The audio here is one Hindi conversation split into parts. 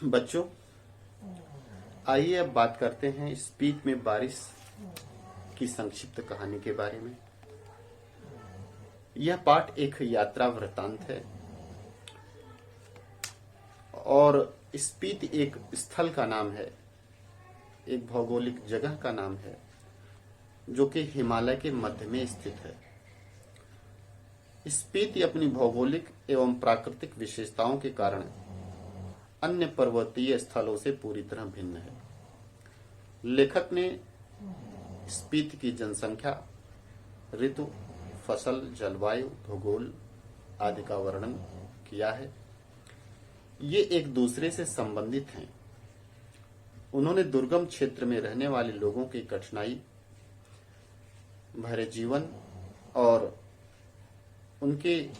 बच्चों, आइए अब बात करते हैं स्पीत में बारिश की संक्षिप्त कहानी के बारे में। यह पाठ एक यात्रा वृत्तांत है और स्पीत एक स्थल का नाम है, एक भौगोलिक जगह का नाम है जो कि हिमालय के मध्य में स्थित है। स्पीति अपनी भौगोलिक एवं प्राकृतिक विशेषताओं के कारण अन्य पर्वतीय स्थलों से पूरी तरह भिन्न है। लेखक ने स्पीति की जनसंख्या, ऋतु, फसल, जलवायु, भूगोल आदि का वर्णन किया है। ये एक दूसरे से संबंधित हैं। उन्होंने दुर्गम क्षेत्र में रहने वाले लोगों की कठिनाई भरे जीवन और उनके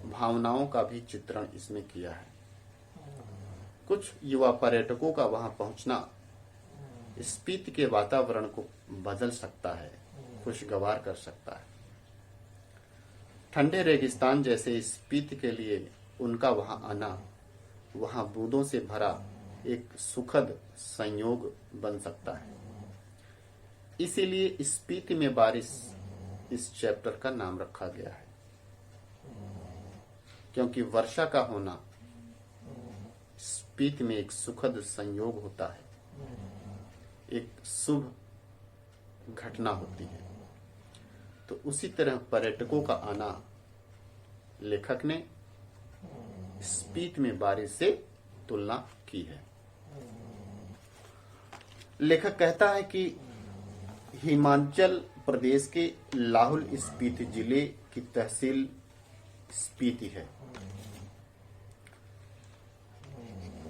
भावनाओं का भी चित्रण इसमें किया है। कुछ युवा पर्यटकों का वहां पहुंचना स्पीति के वातावरण को बदल सकता है, खुशगवार कर सकता है। ठंडे रेगिस्तान जैसे स्पीति के लिए उनका वहां आना, वहां बूंदों से भरा एक सुखद संयोग बन सकता है। इसीलिए स्पीति में बारिश इस चैप्टर का नाम रखा गया है, क्योंकि वर्षा का होना स्पीति में एक सुखद संयोग होता है, एक शुभ घटना होती है। तो उसी तरह पर्यटकों का आना लेखक ने स्पीति में बारिश से तुलना की है। लेखक कहता है कि हिमाचल प्रदेश के लाहुल स्पीति जिले की तहसील स्पीति है।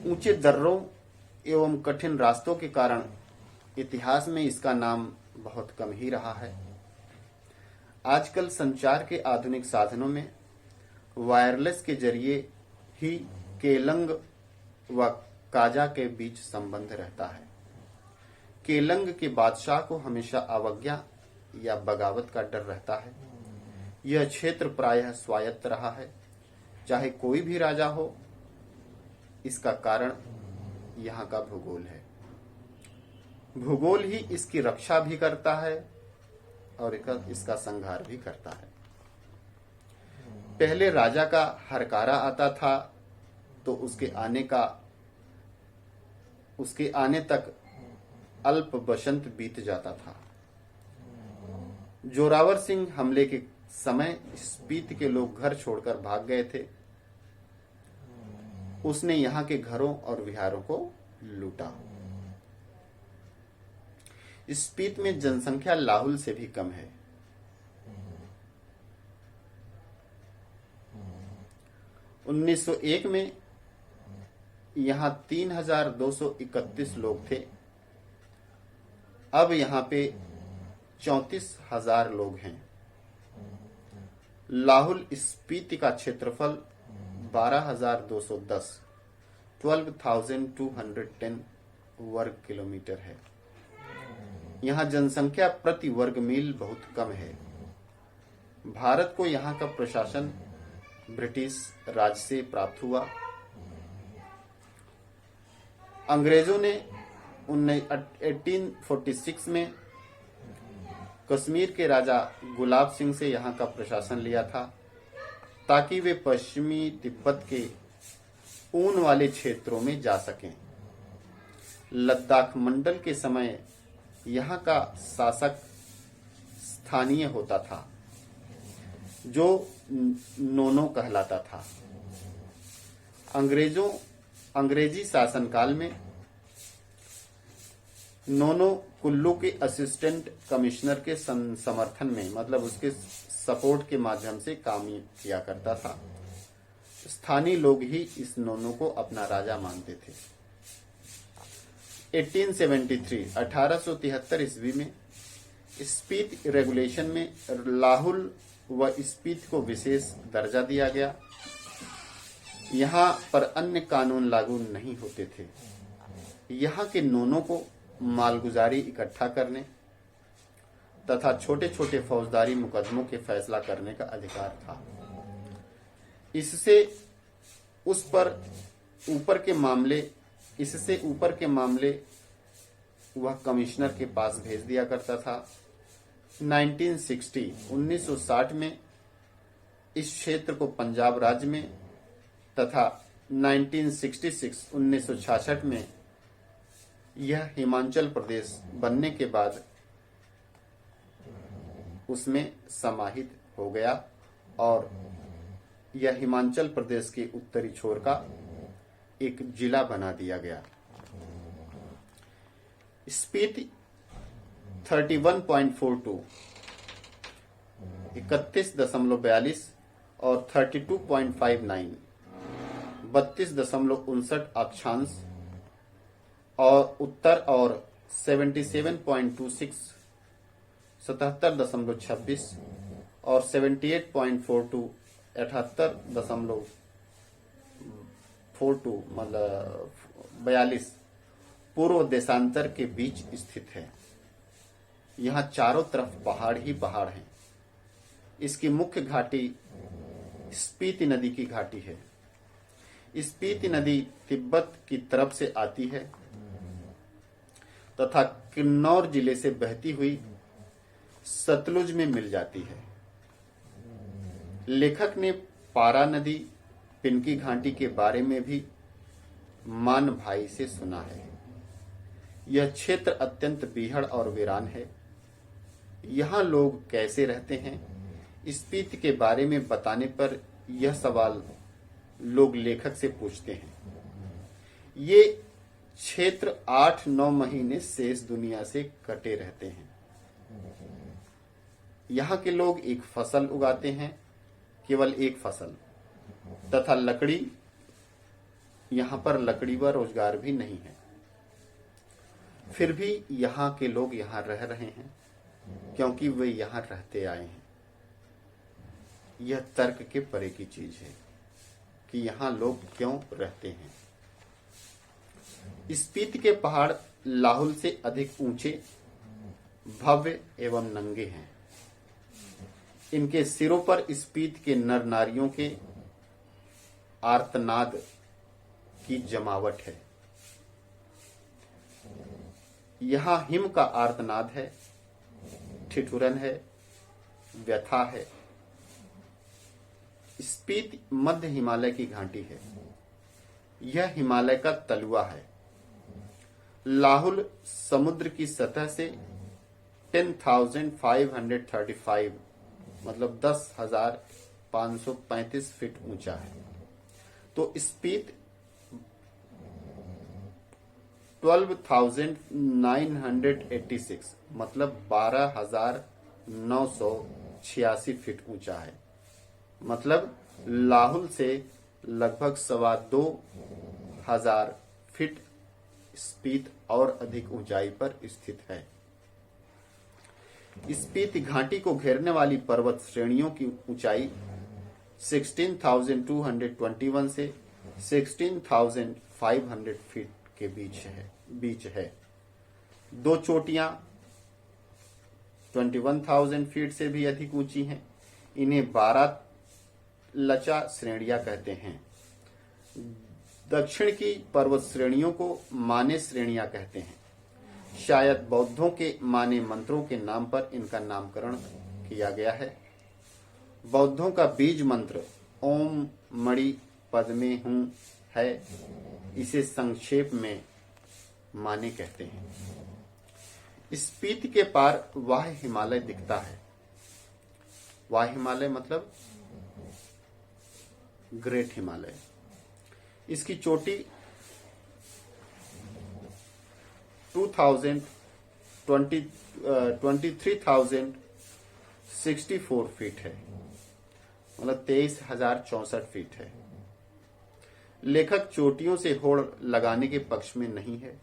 ऊंचे दर्रों एवं कठिन रास्तों के कारण इतिहास में इसका नाम बहुत कम ही रहा है। आजकल संचार के आधुनिक साधनों में वायरलेस के जरिए ही केलंग व काजा के बीच संबंध रहता है। केलंग के बादशाह को हमेशा अवज्ञा या बगावत का डर रहता है। यह क्षेत्र प्रायः स्वायत्त रहा है, चाहे कोई भी राजा हो। इसका कारण यहाँ का भूगोल है। भूगोल ही इसकी रक्षा भी करता है और इसका संहार भी करता है। पहले राजा का हरकारा आता था तो उसके आने तक अल्प बसंत बीत जाता था। जोरावर सिंह हमले के समय स्पीति के लोग घर छोड़कर भाग गए थे। उसने यहाँ के घरों और विहारों को लूटा। स्पीति में जनसंख्या लाहुल से भी कम है। उन्नीस 1901 में यहाँ 3,231 लोग थे। अब यहाँ पे 34,000 लोग हैं। लाहुल स्पीति का क्षेत्रफल 12,210 12,210 वर्ग किलोमीटर है। यहाँ जनसंख्या प्रति वर्ग मील बहुत कम है। भारत को यहाँ का प्रशासन ब्रिटिश राज से प्राप्त हुआ। अंग्रेजों ने 1846 में कश्मीर के राजा गुलाब सिंह से यहाँ का प्रशासन लिया था, ताकि वे पश्चिमी तिब्बत के ऊन वाले क्षेत्रों में जा सकें। लद्दाख मंडल के समय यहाँ का शासक स्थानीय होता था, जो नोनो कहलाता था। अंग्रेजी शासनकाल में नोनो कुल्लू के असिस्टेंट कमिश्नर के समर्थन में, मतलब उसके सपोर्ट के माध्यम से काम किया करता था। स्थानीय लोग ही इस नोनो को अपना राजा मानते थे। 1873 ईस्वी में स्पीति रेगुलेशन में लाहुल व स्पीति को विशेष दर्जा दिया गया। यहाँ पर अन्य कानून लागू नहीं होते थे। यहाँ के नोनों को मालगुजारी इकट्ठा करने तथा छोटे छोटे फौजदारी मुकदमों के फैसला करने का अधिकार था। इससे उस पर ऊपर के मामले इससे ऊपर के मामले वह कमिश्नर के पास भेज दिया करता था। 1960 में इस क्षेत्र को पंजाब राज्य में तथा 1966 में यह हिमाचल प्रदेश बनने के बाद उसमें समाहित हो गया और यह हिमाचल प्रदेश के उत्तरी छोर का एक जिला बना दिया गया। स्पीति 31.42 31.42 और 32.59 32.59 अक्षांश और उत्तर और 77.26 77.26 और 78.42 78.42 मतलब 42 पूर्व देशांतर के बीच स्थित है। यहाँ चारों तरफ पहाड़ ही पहाड़ हैं। इसकी मुख्य घाटी स्पीति नदी की घाटी है। स्पीति नदी तिब्बत की तरफ से आती है तथा किन्नौर जिले से बहती हुई सतलुज में मिल जाती है। लेखक ने पारा नदी पिनकी घाटी के बारे में भी मान भाई से सुना है। यह क्षेत्र अत्यंत बीहड़ और वीरान है। यहाँ लोग कैसे रहते हैं, स्पीति के बारे में बताने पर यह सवाल लोग लेखक से पूछते हैं। ये क्षेत्र 8-9 महीने शेष दुनिया से कटे रहते हैं। यहाँ के लोग एक फसल उगाते हैं, केवल एक फसल, तथा लकड़ी, यहाँ पर लकड़ी व रोजगार भी नहीं है। फिर भी यहाँ के लोग यहाँ रह रहे हैं क्योंकि वे यहाँ रहते आए हैं। यह तर्क के परे की चीज है कि यहाँ लोग क्यों रहते हैं। स्पीति के पहाड़ लाहुल से अधिक ऊंचे, भव्य एवं नंगे हैं। इनके सिरों पर स्पीति के नर नारियों के आर्तनाद की जमावट है। यहाँ हिम का आर्तनाद है, ठिठुरन है, व्यथा है। स्पीति मध्य हिमालय की घाटी है। यह हिमालय का तलुआ है। लाहुल समुद्र की सतह से 10,535 मतलब 10,535 फीट ऊंचा है। तो स्पीति 12,986 मतलब 12,986 फीट ऊंचा है। मतलब लाहुल से लगभग 2,200 फीट स्पीति और अधिक ऊंचाई पर स्थित है। स्पीति घाटी को घेरने वाली पर्वत श्रेणियों की ऊंचाई 16,221 से 16,500 फीट के बीच है। दो चोटियां 21,000 फीट से भी अधिक ऊंची हैं। इन्हें 12 लचा श्रेणियां कहते हैं। दक्षिण की पर्वत श्रेणियों को माने श्रेणियां कहते हैं। शायद बौद्धों के माने मंत्रों के नाम पर इनका नामकरण किया गया है। बौद्धों का बीज मंत्र ओम मणि पद्मे हूं है। इसे संक्षेप में माने कहते हैं। स्पीति के पार वाह हिमालय दिखता है। वाह हिमालय मतलब ग्रेट हिमालय। इसकी चोटी 23,064 फीट है, मतलब 23,064 फीट है। लेखक चोटियों से होड़ लगाने के पक्ष में नहीं है।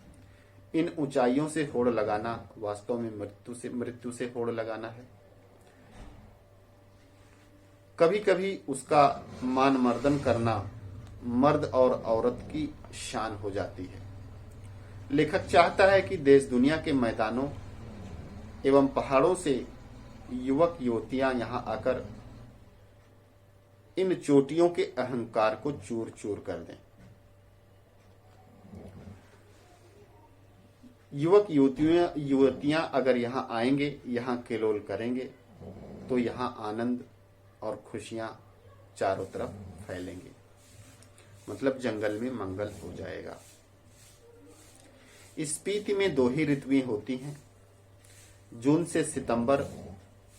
इन ऊंचाइयों से होड़ लगाना वास्तव में मृत्यु से होड़ लगाना है। कभी कभी उसका मान मर्दन करना मर्द और औरत की शान हो जाती है। लेखक चाहता है कि देश दुनिया के मैदानों एवं पहाड़ों से युवक युवतियां यहां आकर इन चोटियों के अहंकार को चूर चूर कर दें। युवक युवतियां अगर यहाँ आएंगे, यहाँ केलोल करेंगे, तो यहाँ आनंद और खुशियां चारों तरफ फैलेंगे। मतलब जंगल में मंगल हो जाएगा। स्पीति में 2 ही ऋतुएं होती हैं। जून से सितंबर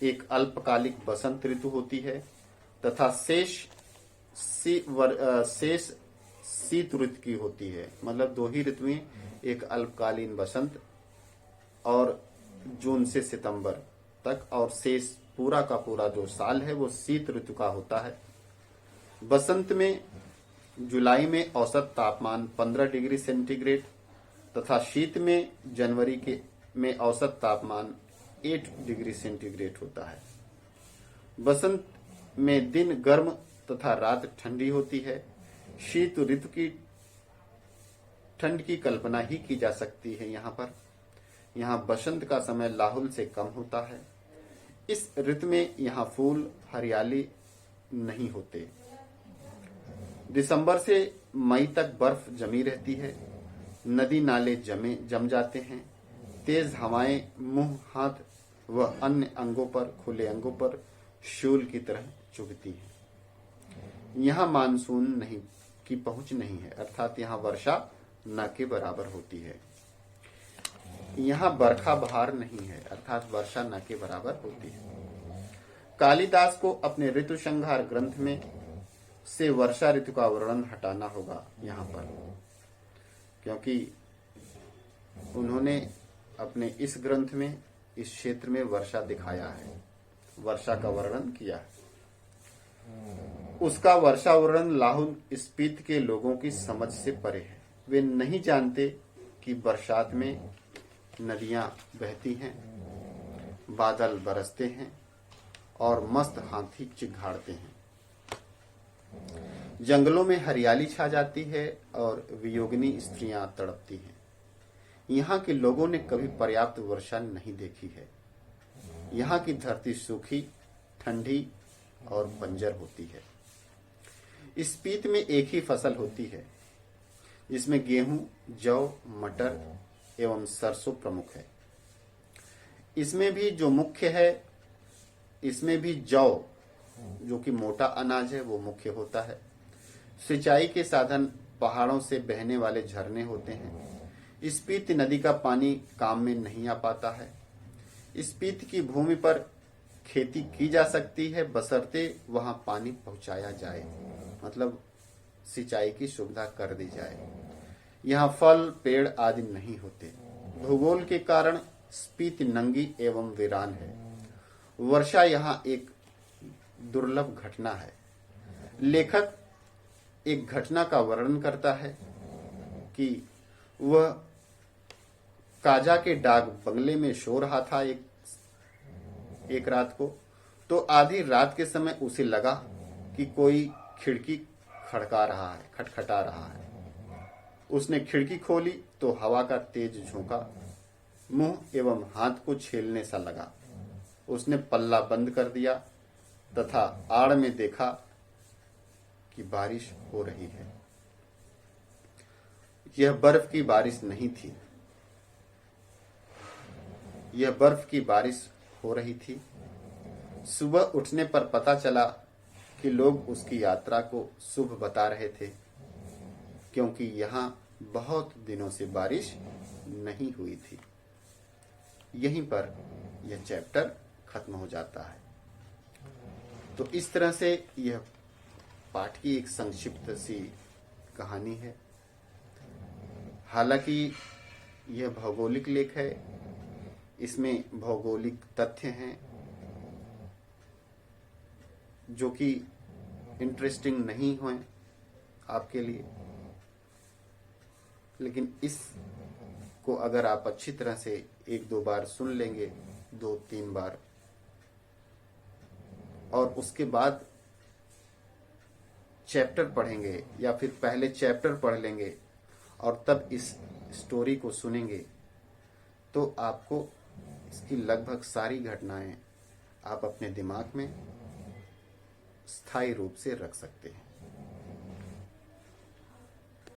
एक अल्पकालिक बसंत ऋतु होती है तथा शेष शीत ऋतु की होती है। मतलब 2 ही ऋतुएं, एक अल्पकालीन बसंत और जून से सितंबर तक, और शेष पूरा का पूरा जो साल है वो शीत ऋतु का होता है। बसंत में जुलाई में औसत तापमान 15 डिग्री सेंटीग्रेड तथा शीत में जनवरी में औसत तापमान 8 डिग्री सेंटीग्रेड होता है। बसंत में दिन गर्म तथा रात ठंडी होती है। शीत ऋतु की ठंड की कल्पना ही की जा सकती है। यहाँ बसंत का समय लाहुल से कम होता है। इस ऋतु में यहाँ फूल हरियाली नहीं होते। दिसंबर से मई तक बर्फ जमी रहती है। नदी नाले जम जाते हैं। तेज हवाएं मुंह, हाथ व अन्य अंगों पर, खुले अंगों पर शूल की तरह चुभती है। यहाँ मानसून की पहुंच नहीं है, अर्थात यहाँ वर्षा न के बराबर होती है। यहाँ बरखा बहार नहीं है, अर्थात वर्षा न के बराबर होती है। कालिदास को अपने ऋतु संहार ग्रंथ में से वर्षा ऋतु का वर्णन हटाना होगा यहाँ पर, क्योंकि उन्होंने अपने इस ग्रंथ में इस क्षेत्र में वर्षा दिखाया है, वर्षा का वर्णन किया है। उसका वर्षा वर्णन लाहुल स्पीति के लोगों की समझ से परे है। वे नहीं जानते कि बरसात में नदियां बहती हैं, बादल बरसते हैं और मस्त हाथी चिघाड़ते हैं। जंगलों में हरियाली छा जाती है और वियोगिनी स्त्रियां तड़पती हैं। यहाँ के लोगों ने कभी पर्याप्त वर्षा नहीं देखी है। यहाँ की धरती सूखी, ठंडी और बंजर होती है। स्पीति में एक ही फसल होती है, जिसमें गेहूं, जौ, मटर एवं सरसों प्रमुख है। इसमें भी जो मुख्य है, इसमें भी जौ जो कि मोटा अनाज है वो मुख्य होता है। सिंचाई के साधन पहाड़ों से बहने वाले झरने होते हैं। स्पीति नदी का पानी काम में नहीं आ पाता है। स्पीति की भूमि पर खेती की जा सकती है, बशर्ते वहां पानी पहुंचाया जाए, मतलब सिंचाई की सुविधा कर दी जाए। यहाँ फल पेड़ आदि नहीं होते। भूगोल के कारण स्पीति नंगी एवं वीरान है। वर्षा यहाँ एक दुर्लभ घटना है। लेखक एक घटना का वर्णन करता है कि वह काजा के डाक बंगले में सो रहा था एक रात को। तो आधी रात के समय उसे लगा कि कोई खिड़की खटखटा रहा है। उसने खिड़की खोली तो हवा का तेज झोंका मुंह एवं हाथ को छेलने सा लगा। उसने पल्ला बंद कर दिया तथा आड़ में देखा कि बारिश हो रही है। यह बर्फ की बारिश नहीं थी, यह बर्फ की बारिश हो रही थी। सुबह उठने पर पता चला कि लोग उसकी यात्रा को शुभ बता रहे थे, क्योंकि यहाँ बहुत दिनों से बारिश नहीं हुई थी। यहीं पर यह चैप्टर खत्म हो जाता है। तो इस तरह से यह पाठ की एक संक्षिप्त सी कहानी है। हालांकि यह भौगोलिक लेख है, इसमें भौगोलिक तथ्य हैं जो कि इंटरेस्टिंग नहीं हुए आपके लिए, लेकिन इसको अगर आप अच्छी तरह से 1-2 बार सुन लेंगे, 2-3 बार, और उसके बाद चैप्टर पढ़ेंगे या फिर पहले चैप्टर पढ़ लेंगे और तब इस स्टोरी को सुनेंगे, तो आपको इसकी लगभग सारी घटनाएं आप अपने दिमाग में स्थायी रूप से रख सकते हैं।